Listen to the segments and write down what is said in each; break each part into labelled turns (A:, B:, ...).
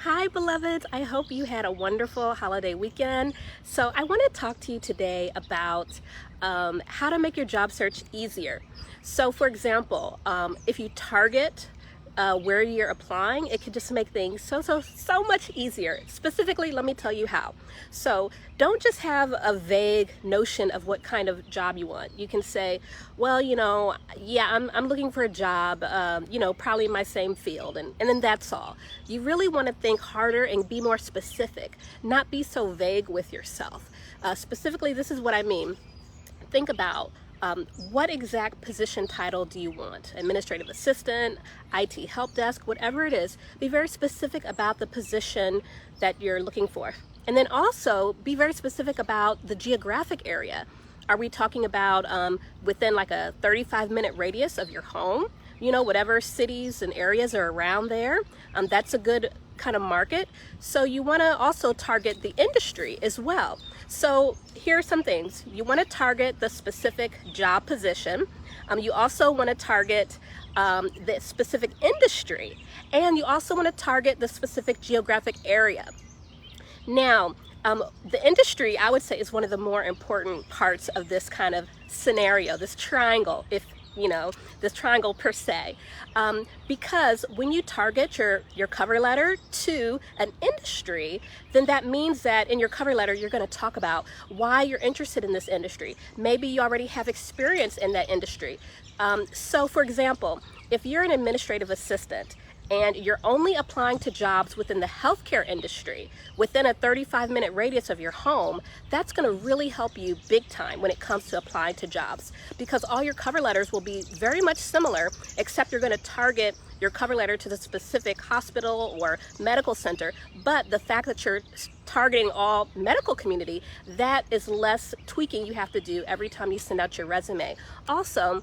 A: Hi beloveds, I hope you had a wonderful holiday weekend. So I want to talk to you today about how to make your job search easier. So for example, if you target where you're applying, it can just make things so much easier. Specifically, let me tell you how. So don't just have a vague notion of what kind of job you want. You can say, well, yeah, I'm looking for a job, probably in my same field, and then that's all. You really want to think harder and be more specific, not be so vague with yourself. Specifically, this is what I mean. Think about what exact position title do you want? Administrative assistant, IT help desk, whatever it is. Be very specific about the position that you're looking for. And then also be very specific about the geographic area. Are we talking about within like a 35-minute radius of your home? Whatever cities and areas are around there, that's a good kind of market. So you want to also target the industry as well. So here are some things. You want to target the specific job position. You also want to target the specific industry, and you also want to target the specific geographic area. Now, the industry, I would say, is one of the more important parts of this kind of scenario, this triangle, this triangle per se, because when you target your cover letter to an industry, then that means that in your cover letter you're going to talk about why you're interested in this industry. Maybe you already have experience in that industry. So for example, if you're an administrative assistant and you're only applying to jobs within the healthcare industry, within a 35-minute radius of your home, that's going to really help you big time when it comes to applying to jobs, because all your cover letters will be very much similar, except you're going to target your cover letter to the specific hospital or medical center. But the fact that you're targeting all medical community, that is less tweaking you have to do every time you send out your resume. Also,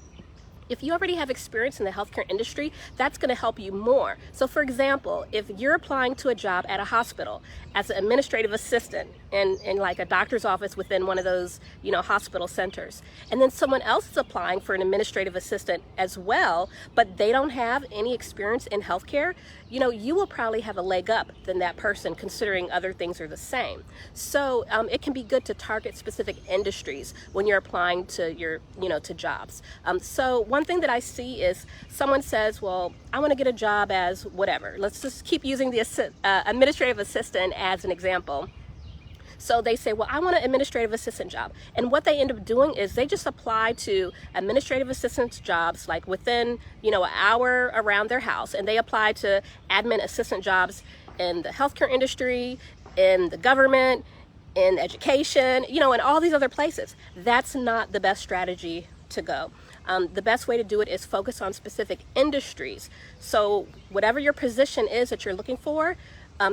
A: if you already have experience in the healthcare industry, that's going to help you more. So for example, if you're applying to a job at a hospital as an administrative assistant in like a doctor's office within one of those, hospital centers, and then someone else is applying for an administrative assistant as well, but they don't have any experience in healthcare, you will probably have a leg up than that person, considering other things are the same. So it can be good to target specific industries when you're applying to to jobs. So one thing that I see is someone says, well, I want to get a job as whatever. Let's just keep using the administrative assistant as an example. So they say, well, I want an administrative assistant job. And what they end up doing is they just apply to administrative assistant jobs like within, an hour around their house. And they apply to admin assistant jobs in the healthcare industry, in the government, in education, and all these other places. That's not the best strategy to go. The best way to do it is focus on specific industries. So whatever your position is that you're looking for,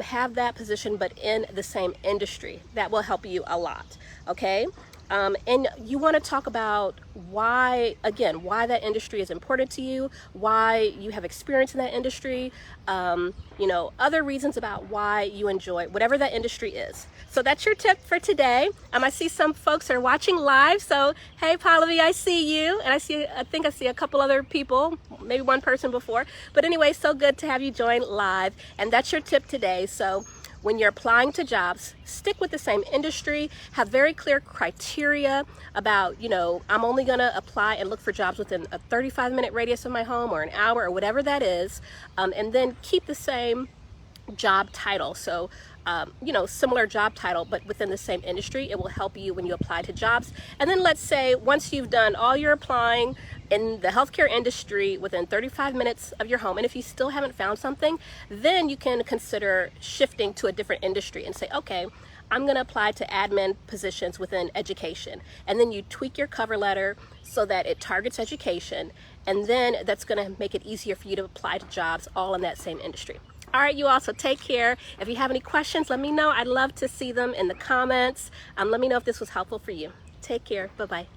A: have that position but in the same industry. That will help you a lot, okay? And you want to talk about why that industry is important to you, why you have experience in that industry, other reasons about why you enjoy whatever that industry is. So that's your tip for today. I see some folks are watching live, so hey Pallavi, I see you, and I think I see a couple other people, maybe one person before, but anyway, so good to have you join live, and that's your tip today. So when you're applying to jobs, stick with the same industry, have very clear criteria about, I'm only going to apply and look for jobs within a 35-minute radius of my home or an hour or whatever that is, and then keep the same job title. So, similar job title, but within the same industry. It will help you when you apply to jobs. And then let's say once you've done all your applying in the healthcare industry within 35 minutes of your home, and if you still haven't found something, then you can consider shifting to a different industry and say, okay, I'm going to apply to admin positions within education. And then you tweak your cover letter so that it targets education, and then that's going to make it easier for you to apply to jobs all in that same industry. All right, you also take care. If you have any questions, let me know. I'd love to see them in the comments. Let me know if this was helpful for you. Take care. Bye-bye.